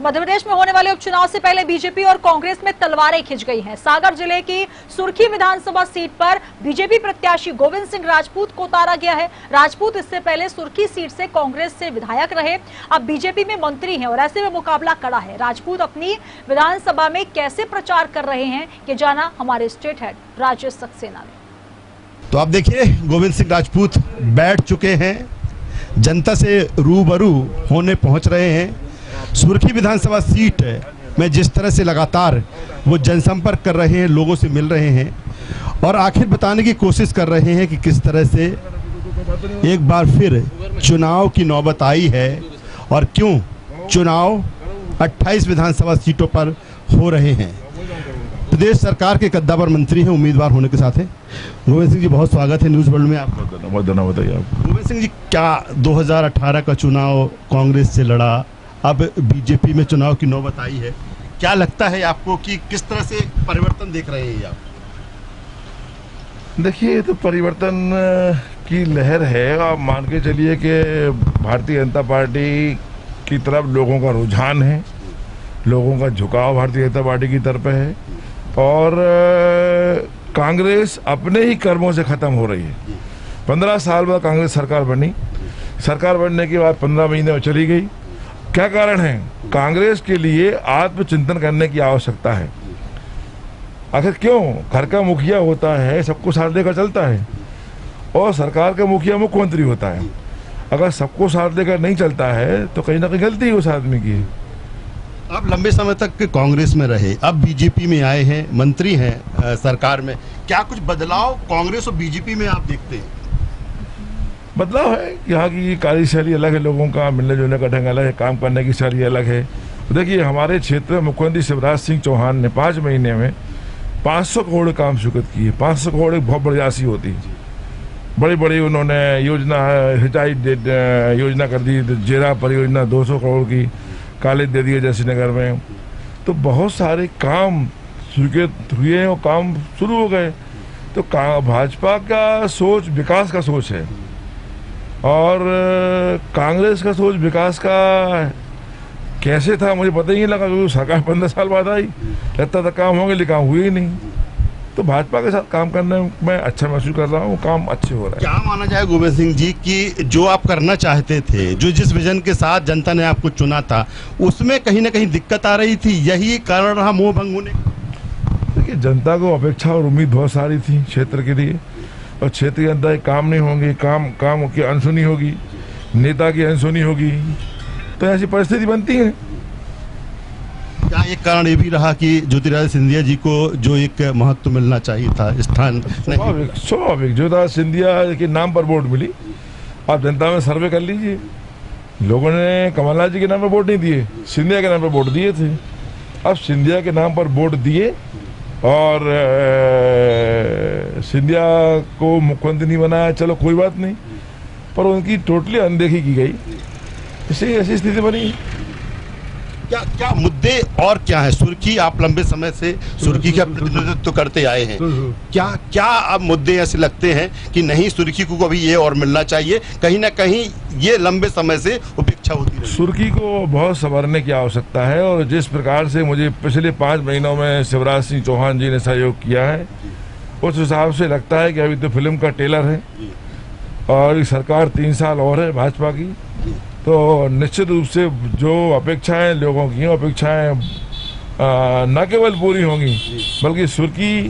तो मध्य प्रदेश में होने वाले उपचुनाव से पहले बीजेपी और कांग्रेस में तलवारें खिंच गई हैं। सागर जिले की सुर्खी विधानसभा सीट पर बीजेपी प्रत्याशी गोविंद सिंह राजपूत को उतारा गया है। राजपूत इससे पहले सुर्खी सीट से कांग्रेस से विधायक रहे, अब बीजेपी में मंत्री हैं और ऐसे में मुकाबला कड़ा है। राजपूत अपनी विधानसभा में कैसे प्रचार कर रहे हैं, ये जाना हमारे स्टेट हेड राजेश सक्सेना ने। तो आप देखिए, गोविंद सिंह राजपूत बैठ चुके हैं, जनता से रूबरू होने पहुंच रहे हैं। सुर्खी विधानसभा सीट में जिस तरह से लगातार वो जनसंपर्क कर रहे हैं, लोगों से मिल रहे हैं और आखिर बताने की कोशिश कर रहे हैं कि किस तरह से एक बार फिर चुनाव की नौबत आई है और क्यों चुनाव 28 विधानसभा सीटों पर हो रहे हैं। प्रदेश सरकार के कद्दावर मंत्री हैं, उम्मीदवार होने के साथ हैं। गोविंद सिंह जी, बहुत स्वागत है न्यूज़ वर्ल्ड में आपका। बहुत धन्यवाद। बताइए आप। गोविंद सिंह जी, क्या 2018 का चुनाव कांग्रेस से लड़ा, अब बीजेपी में चुनाव की नौबत आई है, क्या लगता है आपको कि किस तरह से परिवर्तन देख रहे हैं आप? देखिए, ये तो परिवर्तन की लहर है। आप मान के चलिए कि भारतीय जनता पार्टी की तरफ लोगों का रुझान है, लोगों का झुकाव भारतीय जनता पार्टी की तरफ है और कांग्रेस अपने ही कर्मों से खत्म हो रही है। 15 साल बाद कांग्रेस सरकार बनी, सरकार बनने के बाद 15 महीने में चली गई। क्या कारण है? कांग्रेस के लिए आत्मचिंतन करने की आवश्यकता है। आखिर क्यों? घर का मुखिया होता है, सबको साथ लेकर चलता है और सरकार का मुखिया मुख्यमंत्री होता है। अगर सबको साथ लेकर नहीं चलता है तो कहीं ना कहीं गलती उस आदमी की है। आप लंबे समय तक कांग्रेस में रहे, अब बीजेपी में आए हैं, मंत्री हैं सरकार में, क्या कुछ बदलाव कांग्रेस और बीजेपी में आप देखते हैं? बदलाव है। यहाँ की कार्यशैली अलग है, लोगों का मिलने जुलने का ढंग अलग है, काम करने की शैली अलग है। देखिए, हमारे क्षेत्र में मुख्यमंत्री शिवराज सिंह चौहान ने 5 महीने में 500 करोड़ काम स्वीकृत किए। 500 करोड़ एक बहुत बड़ी राशि होती है। बड़ी बड़ी उन्होंने योजना, सिंचाई योजना कर दी, जेरा परियोजना 200 करोड़ की कॉलेज दे दिए जैसी नगर में। तो बहुत सारे काम स्वीकृत हुए और काम शुरू हो गए। तो भाजपा का सोच विकास का सोच है और कांग्रेस का सोच विकास का कैसे था मुझे पता ही नहीं लगा, क्योंकि सरकार 15 साल बाद आई, लगता था काम होंगे लेकिन काम हुए ही नहीं। तो भाजपा के साथ काम करने में अच्छा महसूस कर रहा हूँ, काम अच्छे हो रहा है। क्या माना जाए गोविंद सिंह जी कि जो आप करना चाहते थे, जो जिस विजन के साथ जनता ने आपको चुना था, उसमें कहीं ना कहीं दिक्कत आ रही थी, यही कारण रहा मोह भंग होने? देखिए, जनता को अपेक्षा और उम्मीद बहुत सारी थी क्षेत्र के लिए और क्षेत्र के अंदर काम नहीं होंगे, काम की अनसुनी होगी, नेता की अनसुनी होगी, तो ऐसी परिस्थिति बनती है। क्या एक कारण ये भी रहा कि ज्योतिरादित्य सिंधिया जी को जो एक महत्व मिलना चाहिए था, स्थान? स्वाभाविक ज्योतिरादित्य सिंधिया के नाम पर वोट मिली। आप जनता में सर्वे कर लीजिए, लोगों ने कमलनाथ जी के नाम पर वोट नहीं दिए, सिंधिया के नाम पर वोट दिए थे। अब सिंधिया के नाम पर वोट दिए और सिंधिया को मुख्यमंत्री नहीं बनाया, चलो कोई बात नहीं, पर उनकी टोटली अनदेखी की गई, इससे ऐसी स्थिति बनी। क्या क्या मुद्दे और क्या है? सुर्खी, आप लंबे समय से सुर्खी का प्रतिनिधित्व करते आए हैं, क्या क्या अब मुद्दे ऐसे लगते हैं कि नहीं, सुर्खी को अभी ये और मिलना चाहिए, कहीं ना कहीं ये लंबे समय से उपेक्षा होती है? सुर्खी को बहुत संवारने की आवश्यकता है और जिस प्रकार से मुझे पिछले 5 महीनों में शिवराज सिंह चौहान जी ने सहयोग किया है, उस हिसाब से लगता है कि अभी तो फिल्म का टेलर है और सरकार 3 साल और है भाजपा की, तो निश्चित रूप से जो अपेक्षाएं लोगों की, अपेक्षाएं न केवल पूरी होंगी बल्कि सुर्खी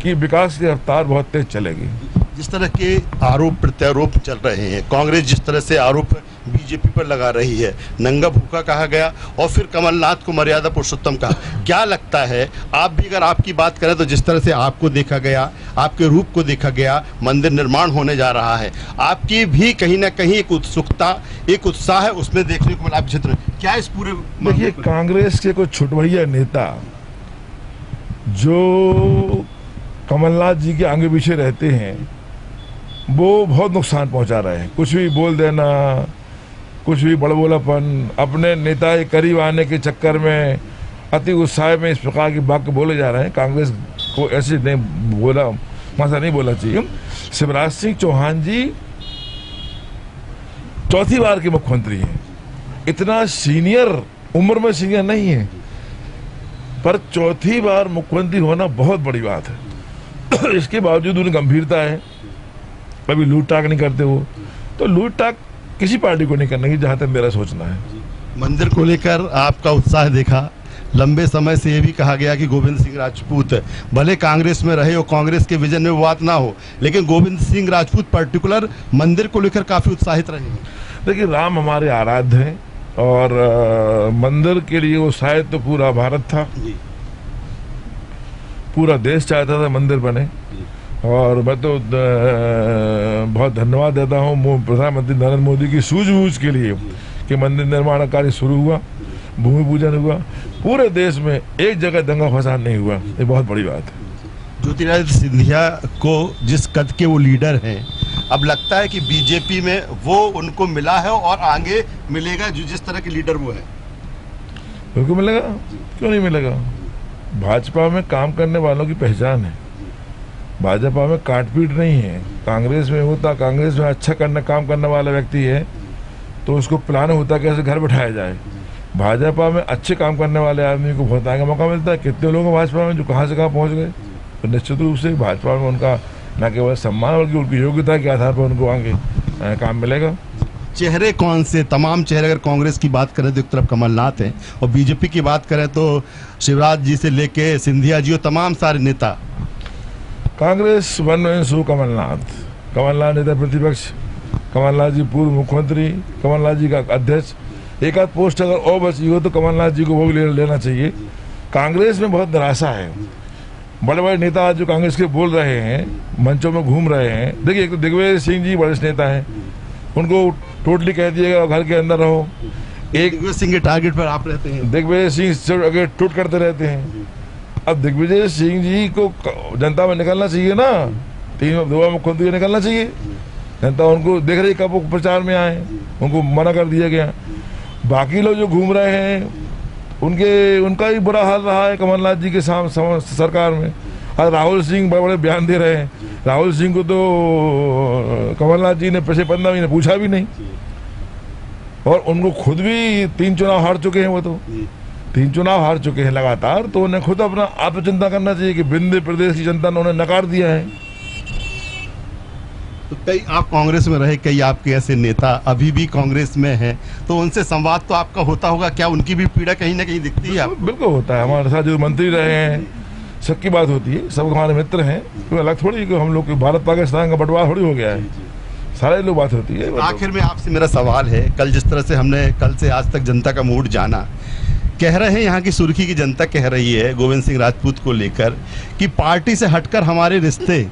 की विकास की रफ्तार बहुत तेज चलेगी। जिस तरह के आरोप प्रत्यारोप चल रहे हैं, कांग्रेस जिस तरह से आरोप बीजेपी पर लगा रही है, नंगा भूखा कहा गया और फिर कमलनाथ को मर्यादा पुरुषोत्तम कहा, क्या लगता है आप भी अगर आपकी बात करें तो जिस तरह से आपको देखा गया, आपके रूप को देखा गया, मंदिर निर्माण होने जा रहा है, आपकी भी कहीं ना कहीं एक उत्सुकता, एक उत्साह है उसमें देखने को मिला क्षेत्र, क्या इस पूरे? देखिए, कांग्रेस के कुछ छुटभैया नेता जो कमलनाथ जी के आगे पीछे रहते हैं वो बहुत नुकसान पहुंचा रहे हैं। कुछ भी बोल देना, कुछ भी बड़बोलापन, अपने नेता के करीब आने के चक्कर में अति उत्साह में इस प्रकार की वाक्य बोले जा रहे हैं। कांग्रेस को ऐसे नहीं बोला, ऐसा नहीं बोलना चाहिए। शिवराज सिंह चौहान जी चौथी बार के मुख्यमंत्री हैं, इतना सीनियर उम्र में सीनियर नहीं है, पर चौथी बार मुख्यमंत्री होना बहुत बड़ी बात है। इसके बावजूद उन्हें गंभीरता है, कभी लूट टाक नहीं करते वो, तो लूट टाक किसी पार्टी को नहीं करने की, जहां तक मेरा सोचना है। मंदिर को लेकर आपका उत्साह देखा, लंबे समय से ये भी कहा गया कि गोविंद सिंह राजपूत भले कांग्रेस में रहे और कांग्रेस के विजन में वो बात ना हो, लेकिन गोविंद सिंह राजपूत पर्टिकुलर मंदिर को लेकर काफी उत्साहित रहे। देखिए, राम हमारे आराध्य हैं और मंदिर के लिए वो शायद तो पूरा भारत था, पूरा देश चाहता था मंदिर बने, और मैं तो बहुत धन्यवाद देता हूँ प्रधानमंत्री नरेंद्र मोदी की सूझबूझ के लिए कि मंदिर निर्माण कार्य शुरू हुआ, भूमि पूजन हुआ, पूरे देश में एक जगह दंगा फसाद नहीं हुआ, ये बहुत बड़ी बात है। ज्योतिरादित्य सिंधिया को जिस कद के वो लीडर हैं, अब लगता है कि बीजेपी में वो उनको मिला है और आगे मिलेगा, जो जिस तरह के लीडर वो है। बिल्कुल मिलेगा, क्यों नहीं मिलेगा। भाजपा में काम करने वालों की पहचान है, भाजपा में काटपीट नहीं है। कांग्रेस में होता, कांग्रेस में अच्छा काम करने वाला व्यक्ति है तो उसको प्लान होता कैसे घर बैठाया जाए। भाजपा में अच्छे काम करने वाले आदमी को बहुत आगे मौका मिलता है। कितने लोग हैं भाजपा में जो कहाँ से कहाँ पहुँच गए, तो निश्चित रूप से भाजपा में उनका न केवल सम्मान बल्कि उनकी योग्यता के आधार पर उनको आगे काम मिलेगा। चेहरे कौन से, तमाम चेहरे, अगर कांग्रेस की बात करें तो एक तरफ कमलनाथ हैं और बीजेपी की बात करें तो शिवराज जी से लेके सिंधिया जी और तमाम सारे नेता। Congress one man show Kamalnath नेता प्रतिपक्ष, कमलनाथ जी पूर्व मुख्यमंत्री, कमलनाथ जी का अध्यक्ष, एक आध पोस्ट अगर और बची हो तो कमलनाथ जी को वो भी लेना चाहिए। कांग्रेस में बहुत निराशा है, बड़े बड़े नेता आज जो कांग्रेस के बोल रहे हैं, मंचों में घूम रहे हैं। देखिए, एक तो दिग्विजय सिंह जी बड़े नेता हैं, उनको टोटली कह दिएगा घर के अंदर रहो। एक दिग्विजय सिंह के टारगेट पर आप रहते हैं, दिग्विजय सिंह से अगर टूट करते रहते हैं। अब दिग्विजय सिंह जी को जनता में निकलना चाहिए ना, 2 मुख्यमंत्री निकलना चाहिए। जनता उनको देख रही, कब वो प्रचार में आए, उनको मना कर दिया गया। बाकी लोग जो घूम रहे हैं उनका ही बुरा हाल रहा है कमलनाथ जी के सरकार में। और राहुल सिंह बड़े बड़े बयान दे रहे हैं। राहुल सिंह को तो कमलनाथ जी ने पिछले 15 महीने पूछा भी नहीं, और उनको खुद भी 3 चुनाव हार चुके हैं। वो तो 3 चुनाव हार चुके हैं लगातार, तो उन्हें खुद अपना आत्मचिंता करना चाहिए कि विंध्य प्रदेश की जनता ने उन्हें नकार दिया है। तो कई आप कांग्रेस में रहे, कई आपके ऐसे नेता अभी भी कांग्रेस में हैं, तो उनसे संवाद तो आपका होता होगा, क्या उनकी भी पीड़ा कहीं ना कहीं दिखती है आपको? बिल्कुल होता है, हमारे साथ जो मंत्री रहे हैं सबकी बात होती है, सब हमारे मित्र हैं, कोई अलग थोड़ी कि हम लोग भारत पाकिस्तान का बंटवारा थोड़ी हो गया है, सारे लोग बात होती है। आखिर में आपसे मेरा सवाल है, कल जिस तरह से हमने कल से आज तक जनता का मूड जाना, कह रहे हैं यहाँ की सुर्खी की जनता कह रही है गोविंद सिंह राजपूत को लेकर कि पार्टी से हटकर हमारे रिश्ते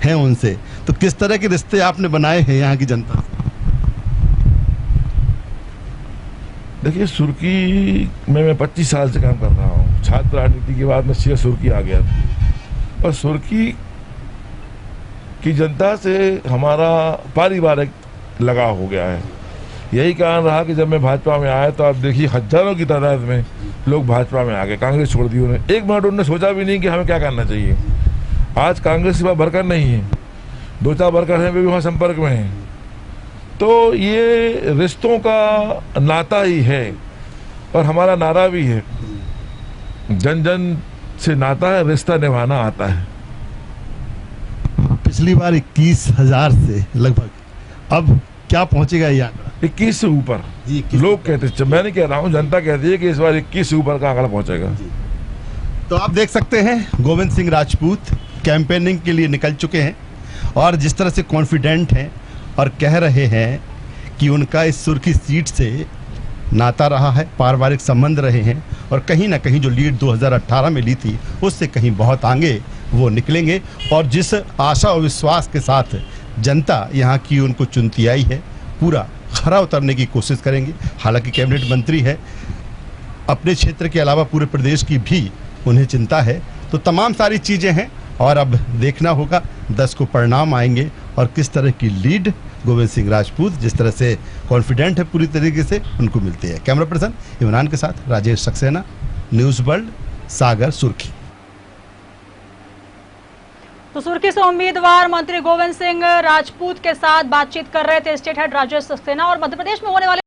हैं उनसे, तो किस तरह के रिश्ते आपने बनाए हैं यहाँ की जनता से? देखिए, सुर्खी में मैं 25 साल से काम कर रहा हूँ। छात्र राजनीति के बाद मैं सीधा सुर्खी आ गया था, और सुर्खी की जनता से हमारा पारिवारिक लगाव हो गया है। यही कारण रहा कि जब मैं भाजपा में आया तो आप देखिए हजारों की तादाद में लोग भाजपा में आ गए, कांग्रेस छोड़ दी उन्होंने। 1 मिनट उन्होंने सोचा भी नहीं कि हमें क्या करना चाहिए। आज कांग्रेस के पास वर्कर नहीं है, 2-4 वर्कर हैं, वे भी वहाँ संपर्क में हैं। तो ये रिश्तों का नाता ही है, और हमारा नारा भी है, जन जन से नाता है, रिश्ता निभाना आता है। पिछली बार 21,000 से लगभग, अब क्या पहुंचेगा ये आंकड़ा? 21 से ऊपर लोग कहते हैं, मैं नहीं कह रहा हूँ, जनता कहती है कि इस बार 21 से ऊपर का आंकड़ा पहुंचेगा। तो आप देख सकते हैं गोविंद सिंह राजपूत कैंपेनिंग के लिए निकल चुके हैं, और जिस तरह से कॉन्फिडेंट हैं और कह रहे हैं कि उनका इस सुर्खी सीट से नाता रहा है, पारिवारिक संबंध रहे हैं, और कहीं ना कहीं जो लीड 2018 में ली थी उससे कहीं बहुत आगे वो निकलेंगे। और जिस आशा और विश्वास के साथ जनता यहाँ की उनको चुनती आई है, पूरा खरा उतरने की कोशिश करेंगे। हालांकि कैबिनेट मंत्री है, अपने क्षेत्र के अलावा पूरे प्रदेश की भी उन्हें चिंता है, तो तमाम सारी चीज़ें हैं, और अब देखना होगा 10 को परिणाम आएंगे और किस तरह की लीड गोविंद सिंह राजपूत जिस तरह से कॉन्फिडेंट है पूरी तरीके से उनको मिलती है। कैमरा पर्सन इमरान के साथ राजेश सक्सेना, न्यूज़ वर्ल्ड, सागर, सुर्खी। तो सुर्खी से उम्मीदवार मंत्री गोविंद सिंह राजपूत के साथ बातचीत कर रहे थे स्टेट हेड राजेश सक्सेना। और मध्य प्रदेश में होने वाले